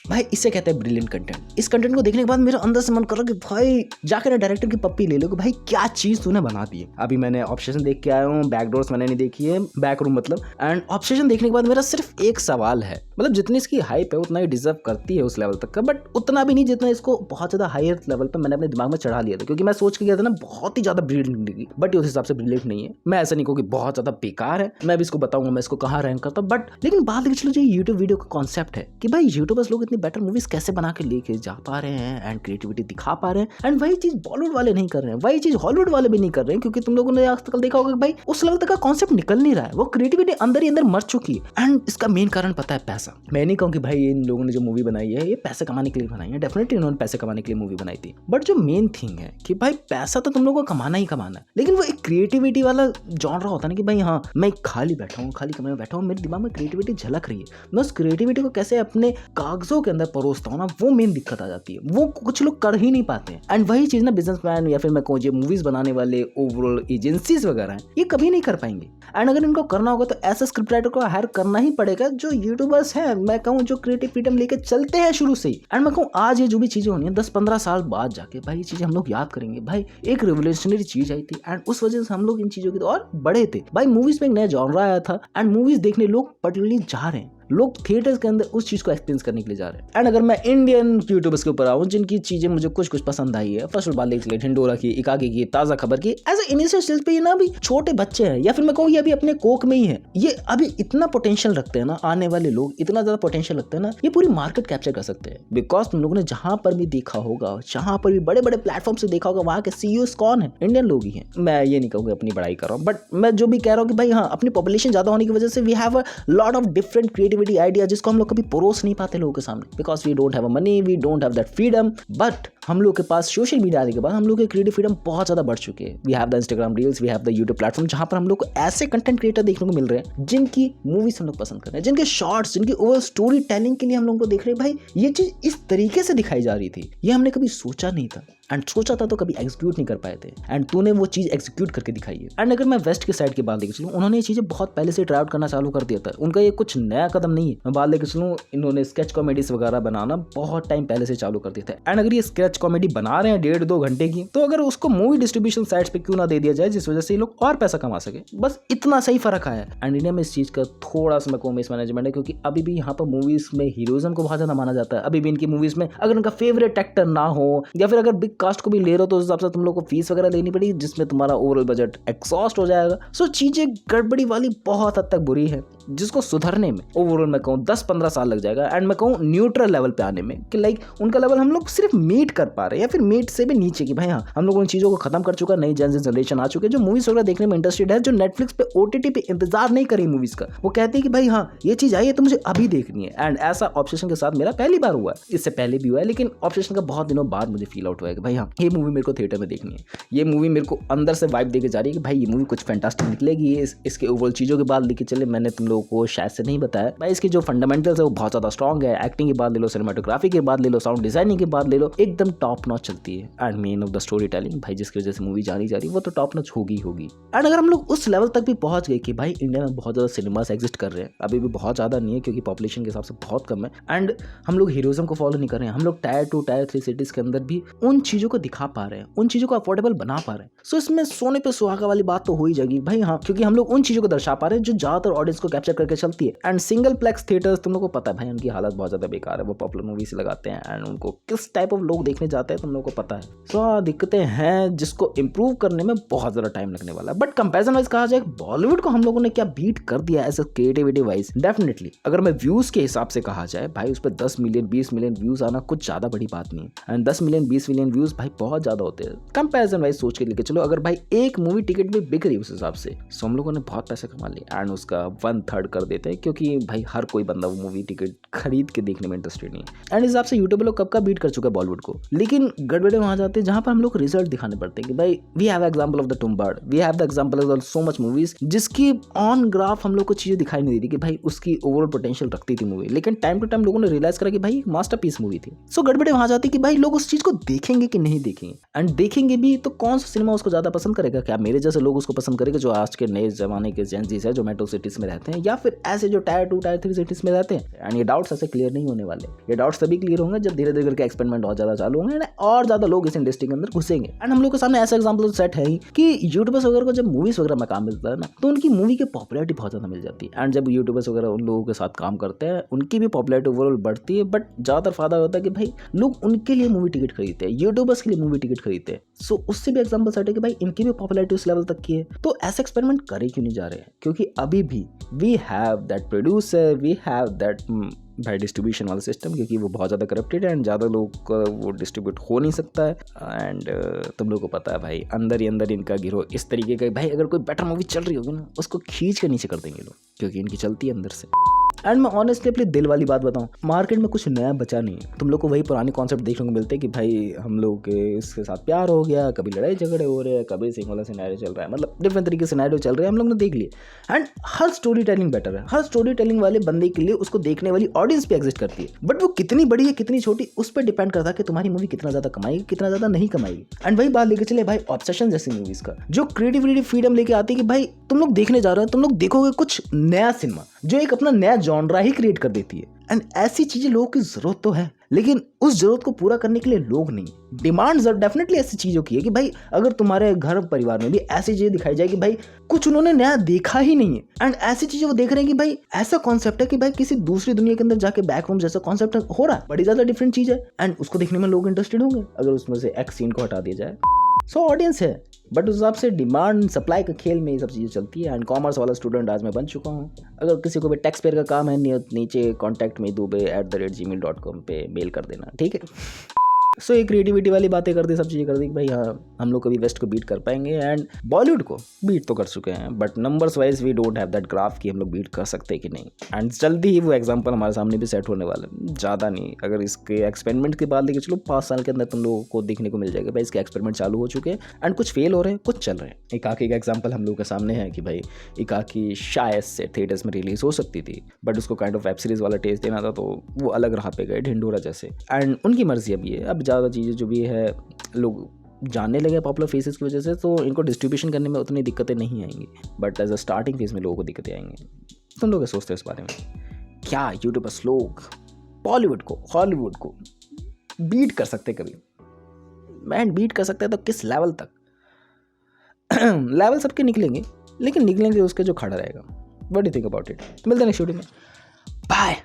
भाई इससे कहते हैं ब्रिलियंट कंटेंट। इस कंटेंट को देखने के बाद मेरा अंदर से मन कर रहा कि भाई जाकर ना डायरेक्टर की पप्पी ले लो कि भाई क्या चीज तूने बना दी है। अभी मैंने ऑब्सेशन देख के आया हूँ, बैकडोर्स मैंने नहीं देखी है, बैक रूम मतलब। एंड ऑब्सेशन देखने के बाद मेरा सिर्फ एक सवाल है, मतलब जितनी इसकी हाइप है उतना ही डिजर्व करती है उस लेवल तक का, बट उतना भी नहीं जितना इसको बहुत ज्यादा हायर लेवल पर मैंने अपने दिमाग में चढ़ा लिया था। क्योंकि मैं सोच के गया था ना बहुत ही ज्यादा ब्रिलियंट निकली, बट उस हिसाब से ब्रिलियंट नहीं है। मैं ऐसा नहीं कहूँ कि बहुत ज्यादा बेकार है, मैं भी इसको बताऊंगा मैं इसको कहाँ रैंक करता हूँ। बट लेकिन बात देखिए चलो जो यूट्यूब वीडियो का कॉन्सेप्ट है कि भाई यूट्यूबर्स लोग इतनी बेटर मूवीज कैसे बना के लेके जा पा रहे हैं एंड क्रिएटिविटी दिखा पा रहे हैं। एंड वही चीज बॉलीवुड वाले नहीं कर रहे हैं, वही चीज हॉलीवुड वाले भी नहीं कर रहे हैं। क्योंकि तुम लोगों ने आज तक देखा होगा कि भाई उस लेवल तक का कॉन्सेप्ट निकल नहीं रहा है, वो क्रिएटिविटी अंदर ही अंदर मर चुकी है। एंड इसका मेन कारण पता है पैसा। मैं नहीं कहूँ कि भाई इन लोगों ने जो मूवी बनाई है ये पैसे कमाने के लिए बनाई है, डेफिनेटली उन्होंने पैसे कमाने के लिए मूवी बनाई थी। बट जो मेन थिंग है कि भाई पैसा तो तुम लोगों को कमाना ही कमाना है, लेकिन वो एक क्रिएटिविटी वाला जॉनरा होता है ना कि भाई हाँ मैं खाली बैठा हूँ, खाली कमरे में बैठा हूँ, मेरे दिमाग में क्रिएटिविटी झलक रही है, मैं उस क्रिएटिविटी को कैसे अपने कागजों के अंदर परोसता हूँ ना, वो मेन दिक्कत आ जाती है। वो कुछ लोग कर ही नहीं पाते हैं। एंड वही चीज ना बिजनेसमैन या फिर मैं कहूँ जो मूवीज बनाने वाले ओवरऑल एजेंसीज वगैरह हैं ये कभी नहीं कर पाएंगे। एंड अगर इनको करना होगा तो ऐसा स्क्रिप्ट राइटर को हायर करना ही पड़ेगा जो यूट्यूबर्स हैं, मैं कहूँ जो क्रिएटिव फ्रीडम लेके चलते हैं शुरू से ही। एंड मैं कहूँ आज ये जो भी चीजें होनी है 10-15 साल बाद जाके भाई ये चीजें हम लोग याद करेंगे। भाई एक रिवोल्यूशनरी चीज आई थी एंड उस वजह से हम लोग इन चीजों की और बड़े थे। भाई मूवीज में एक नया जॉनरा आया था एंड मूवीज देखने लोग पर्टिकुलरली जा रहे हैं, लोग थिएटर्स के अंदर उस चीज को एक्सपीरियंस करने के लिए जा रहे हैं। एंड अगर मैं इंडियन यूट्यूबर्स के ऊपर आऊँ जिनकी चीजें मुझे कुछ कुछ पसंद आई है, फर्स्ट बात देख लिया ढिंडोरा की, इकागे की, ताजा खबर की, एज ए इनिशियल स्टेज पे ये ना अभी छोटे बच्चे हैं या फिर मैं कहूँ ये अभी अपने कोक में ही है, ये अभी इतना पोटेंशियल रखते हैं ना, आने वाले लोग इतना ज्यादा पोटेंशियल रखते हैं ना, ये पूरी मार्केट कैप्चर कर सकते हैं। बिकॉज तुम लोगों ने जहां पर भी देखा होगा, जहां पर भी बड़े बड़े प्लेटफॉर्म से देखा होगा, वहां के सीईओस कौन है? इंडियन लोग ही हैं। मैं ये नहीं कहूँगा अपनी बड़ाई कर रहा हूँ, बट मैं जो भी कह रहा हूँ कि भाई हाँ अपनी पॉपुलेशन ज्यादा होने की वजह से we have a lot of different creativity idea जिसको हम लोग कभी परोस नहीं पाते लोगों के सामने, because we don't have a money, we don't have that freedom. But हम लोग के पास सोशल मीडिया आने के बाद हम लोग के क्रिएटिव फ्रीडम बहुत ज्यादा बढ़ चुके हैं। We have the Instagram reels, we have the YouTube platform जहां पर हम लोग को ऐसे कंटेंट क्रिएटर देखने को मिल रहे हैं जिनकी मूवीज हम लोग पसंद कर रहे हैं, जिनके शॉर्ट्स, जिनकी ओवर स्टोरी टेलिंग के लिए हम लोग को देख रहे हैं। भाई ये चीज इस तरीके से दिखाई जा रही थी, ये हमने कभी सोचा नहीं था। एंड सोचा था तो कभी एग्जीक्यूट नहीं कर पाए थे, एंड तूने वो चीज एग्जीक्यूट करके दिखाई है। एंड अगर मैं वेस्ट के साइड की बात लेके चलूँ, उन्होंने ये चीजें बहुत पहले से ट्राई आउट करना चालू कर दिया था, उनका ये कुछ नया कदम नहीं है। मैं बात लेके चलूँ, इन्होंने स्केच कॉमेडीज वगैरह बनाना बहुत टाइम पहले से चालू कर दिया था। एंड अगर ये स्केच कॉमेडी बना रहे हैं 1.5-2 घंटे की, तो अगर उसको मूवी डिस्ट्रीब्यूशन साइट्स पे क्यों ना दे दिया जाए जिस वजह से ये लोग और पैसा कमा सके, बस इतना सही फर्क आया। एंड इंडिया में इस चीज का थोड़ा सा मैं कहूँ मिसमैनेजमेंट है, क्योंकि अभी भी यहाँ पर मूवीज में हीरोइज्म को बहुत ज्यादा माना जाता है। अभी भी इनकी मूवीज में अगर उनका फेवरेट एक्टर ना हो या फिर अगर बिग कास्ट को भी ले रहे हो तो उस हिसाब से तुम लोग को फीस वगैरह देनी पड़ेगी जिसमें तुम्हारा ओवरऑल बजट एक्सॉस्ट हो जाएगा। सो चीजें गड़बड़ी वाली बहुत हद तक बुरी है, जिसको सुधरने में ओवरऑल मैं कहूँ 10-15 साल लग जाएगा। एंड मैं कहूँ न्यूट्रल लेवल पे आने में कि लाइक उनका लेवल हम लोग सिर्फ मीट कर पा रहे हैं या फिर मीट से भी नीचे की भाई हाँ हम लोग उन चीजों को खत्म कर चुका है। नई जनरेशन आ चुके हैं जो मूवीज वगैरह देखने में इंटरेस्टेड है, जो नेटफ्लिक्स पे ओटीटी पे इंतजार नहीं करी मूवीज का, वो कहते हैं कि भाई हाँ ये चीज आई है तो मुझे अभी देखनी है। एंड ऐसा ऑब्सेशन के साथ मेरा पहली बार हुआ है, इससे पहले भी हुआ है, लेकिन ऑब्सेशन का बहुत दिनों बाद मुझे फील आउट हुआ है कि भाई हाँ ये मूवी मेरे को थिएटर में देखनी है, ये मूवी मेरे को अंदर से वाइब देके जा रही है कि भाई ये मूवी कुछ फैंटास्टिक निकलेगी। इसके ओवरऑल चीजों के बाद लेके चले, मैंने तुम लोगों को शायद से नहीं बताया भाई इसकी जो फंडामेंटल्स है वो बहुत ज्यादा स्ट्रॉन्ग है। एक्टिंग की बात ले लो, सिनेमाटोग्राफी की बात ले लो, साउंड डिजाइनिंग की बात ले लो, एकदम टॉप नॉच चलती है। And main of the story telling भाई जिसकी वजह से मूवी जानी जा रही है वो तो टॉप नॉच होगी। एंड अगर हम लोग उस लेवल तक भी पहुंच गए कि भाई इंडिया में बहुत ज्यादा सिनेमास एग्जिस्ट कर रहे हैं, अभी भी बहुत ज्यादा नहीं है क्योंकि पॉपुलेशन के हिसाब से बहुत कम है, एंड हम लोग हीरोइज्म को फॉलो नहीं कर रहे हैं, हम लोग टायर 2 टायर 3 सिटीज के अंदर भी उन चीजों को दिखा पा रहे हैं, उन चीजों को अफोर्डेबल बना पा रहे हैं। सो इसमें सोने पे सुहागा वाली बात तो हो ही जाएगी भाई हाँ, क्योंकि हम लोग उन चीजों को दर्शा पा रहे हैं जो ज्यादातर ऑडियंस को कैप्चर करके चलती है। एंड सिंगल प्लेक्स थिएटर्स तुम लोग को पता है भाई उनकी हालत बहुत ज्यादा बेकार है, वो पॉपुलर मूवीज लगाते हैं एंड उनको किस टाइप ऑफ लोग देखने जाते हैं तुम लोग को पता है। सो दिक्कतें हैं जिसको इंप्रूव करने में बहुत ज्यादा टाइम लगने वाला है। बट कंपैरिजन वाइज कहा जाए बॉलीवुड को हम लोगों ने क्या बीट कर दिया as a creativity wise, definitely अगर मैं व्यूज के हिसाब से कहा जाए भाई उस पर 10 मिलियन 20 मिलियन व्यूज आना कुछ ज्यादा बड़ी बात नहीं है। एंड 10 मिलियन 20 मिलियन व्यूज भाई बहुत ज्यादा होते हैं कंपैरिजन वाइज सोच के लेके चलो। अगर भाई एक मूवी टिकट भी बिक रही है उस हिसाब से सो हम लोगों ने बहुत पैसे कमा लिए एंड उसका 1/3 कर देते हैं, क्योंकि भाई हर कोई बंदा वो मूवी टिकट खरीद के देखने में इंटरेस्टेड नहीं है। एंड इस हिसाब से यूट्यूब लोग कब का बीट कर चुका है बॉलीवुड को। लेकिन गड़बड़े वहां जाते हैं जहां पर हम लोग रिजल्ट दिखाने पड़ते हैं कि भाई we have example of the Tumbbad, we have the example of so much movies जिसकी ऑन ग्राफ हम लोग को चीजें दिखाई नहीं दी कि भाई उसकी ओवरऑल पोटेंशियल रखती थी मूवी, लेकिन टाइम टू टाइम लोगों ने रियलाइज करा कि भाई मास्टरपीस मूवी थी। सो गड़बड़े वहां जाती कि भाई लोग उस चीज को देखेंगे कि नहीं देखेंगे, एंड देखेंगे भी तो कौन सा सिनेमा उसको ज्यादा पसंद करेगा। क्या मेरे जैसे लोग उसको पसंद करेंगे जो आज के नए जमाने के जेन ज़ीज़ है जो मेट्रो सिटीज में रहते हैं, हैं या फिर ऐसे जो टायर 2 टायर 3 सिटीज में रहते हैं। एंड ये डाउट्स ऐसे क्लियर नहीं होने वाले, ये डाउट्स तभी क्लियर होंगे जब धीरे धीरे करके एक्सपेरिमेंट और ज़्यादा चालू होंगे और ज़्यादा लोग इस इंडस्ट्री के अंदर घुसेंगे। एंड हम लोग के सामने ऐसा एग्जाम्पल सेट है ही कि यूट्यूबर्स वगैरह को जब मूवीज वगैरह में काम मिलता है ना, तो उनकी मूवी की पॉपुलैरिटी बहुत ज़्यादा मिल जाती है। एंड जब यूट्यूबर्स वगैरह उन लोगों के साथ काम करते हैं, उनकी भी पॉपुलैरिटी ओवरऑल बढ़ती है। बट ज़्यादातर फायदा होता है कि भाई लोग उनके लिए मूवी टिकट खरीदते हैं, यूट्यूबर्स के लिए मूवी टिकट खरीदते हैं। सो उससे भी एग्जाम्पल सेट है कि भाई इनकी भी पॉपुलैरिटी उस लेवल तक की है। तो ऐसा एक्सपेरिमेंट करे क्यों नहीं जा रहे हैं? क्योंकि अभी भी we have that producer, we have that भाई डिस्ट्रीब्यूशन वाला सिस्टम, क्योंकि वो बहुत ज़्यादा करप्टेड है एंड ज़्यादा लोग का वो डिस्ट्रीब्यूट हो नहीं सकता है। एंड तुम लोग को पता है भाई अंदर ही अंदर इनका गिरोह इस तरीके का, भाई अगर कोई बेटर मूवी चल रही होगी ना, उसको खींच कर नीचे कर देंगे लोग, क्योंकि इनकी चलती है अंदर से। एंड मैं ऑनेस्टली अपनी दिल वाली बात बताऊं, मार्केट में कुछ नया बचा नहीं है। तुम लोग को वही पुराने कॉन्सेप्ट देखने को मिलते हैं कि भाई हम लोग के इसके साथ प्यार हो गया, कभी लड़ाई झगड़े हो रहे हैं, कभी सिंग वाला सिनेरियो चल रहा है, मतलब डिफरेंट तरीके से सिनेरियो चल रहे हैं, हम लोग ने देख लिए। And her story telling better है, हर स्टोरी टेलिंग वाले बंदे के लिए उसको देखने वाली ऑडियंस भी एग्जिस्ट करती है। बट वो कितनी बड़ी है कितनी छोटी, उस पर डिपेंड करता है कि तुम्हारी मूवी कितना ज्यादा कमाएगी, कितना ज्यादा नहीं कमाएगी। एंड वही बात लेके चले भाई ऑब्सेशन जैसी मूवीज का, जो क्रिएटिविटी फ्रीडम लेके आती है कि भाई तुम लोग देखने जा रहे हो, तुम लोग देखोगे कुछ नया सिनेमा जो एक अपना नया जॉनरा ही क्रिएट कर देती है। एंड ऐसी चीजें लोगों की जरूरत तो है, लेकिन उस जरूरत को पूरा करने के लिए लोग नहीं। डिमांड डेफिनेटली ऐसी चीजों की है कि भाई अगर तुम्हारे घर परिवार में भी ऐसी चीजें दिखाई जाए कि भाई कुछ उन्होंने नया देखा ही नहीं है, एंड ऐसी चीजें वो देख रहे हैं कि भाई ऐसा कॉन्सेप्ट है कि भाई किसी दूसरी दुनिया के अंदर जाके बैक रूम जैसा कॉन्सेप्ट हो रहा है, बड़ी ज्यादा डिफरेंट चीज है, एंड उसको देखने में लोग इंटरेस्टेड होंगे अगर उसमें से एक सीन को हटा दिया जाए। सो ऑडियंस है, बट उस हिसाब से डिमांड सप्लाई का खेल में ये सब चीज़ें चलती है। एंड कॉमर्स वाला स्टूडेंट आज मैं बन चुका हूँ। अगर किसी को भी टैक्स पेयर का काम है, नीचे कॉन्टैक्ट में dube@gmail.com पे मेल कर देना, ठीक है। सो ये क्रिएटिविटी वाली बातें कर दी, सब चीज़ें कर दी कि भाई हाँ हम लोग कभी वेस्ट को बीट कर पाएंगे, एंड बॉलीवुड को बीट तो कर चुके हैं, but numbers wise we don't have that graph कि हम लोग बीट कर सकते हैं कि नहीं। एंड जल्दी ही वो एग्जांपल हमारे सामने भी सेट होने वाला है, ज़्यादा नहीं, अगर इसके एक्सपेरिमेंट के बाद लेके चलो 5 साल के अंदर तुम लोगों को देखने को मिल जाएगा भाई इसके एक्सपेरिमेंट चालू हो चुके हैं, एंड कुछ फेल हो रहे हैं, कुछ चल रहे हैं। इकाकी का एग्जाम्पल हम लोग के सामने है कि भाई इकाकी शायद से थिएटर्स में रिलीज हो सकती थी, बट उसको काइंड ऑफ वेब सीरीज वाला टेस्ट देना था, तो वो अलग राह पे गए ढिंडोरा जैसे। एंड उनकी मर्जी अभी है, अब ज़्यादा चीज़ें जो भी है लोग जानने लगे पॉपुलर फेसेस की वजह से, तो इनको डिस्ट्रीब्यूशन करने में उतनी दिक्कतें नहीं आएंगी, but as a starting phase में लोगों को दिक्कतें आएंगी। तुम लोग सोचते हैं इस बारे में? क्या यूट्यूबर्स लोग बॉलीवुड को हॉलीवुड को बीट कर सकते? कभी मैन बीट कर सकते हैं तो किस लेवल तक? लेवल सबके निकलेंगे, लेकिन निकलेंगे उसके जो खड़ा रहेगा। What do you think about it? मिलते हैं नेक्स्ट वीडियो में, बाय।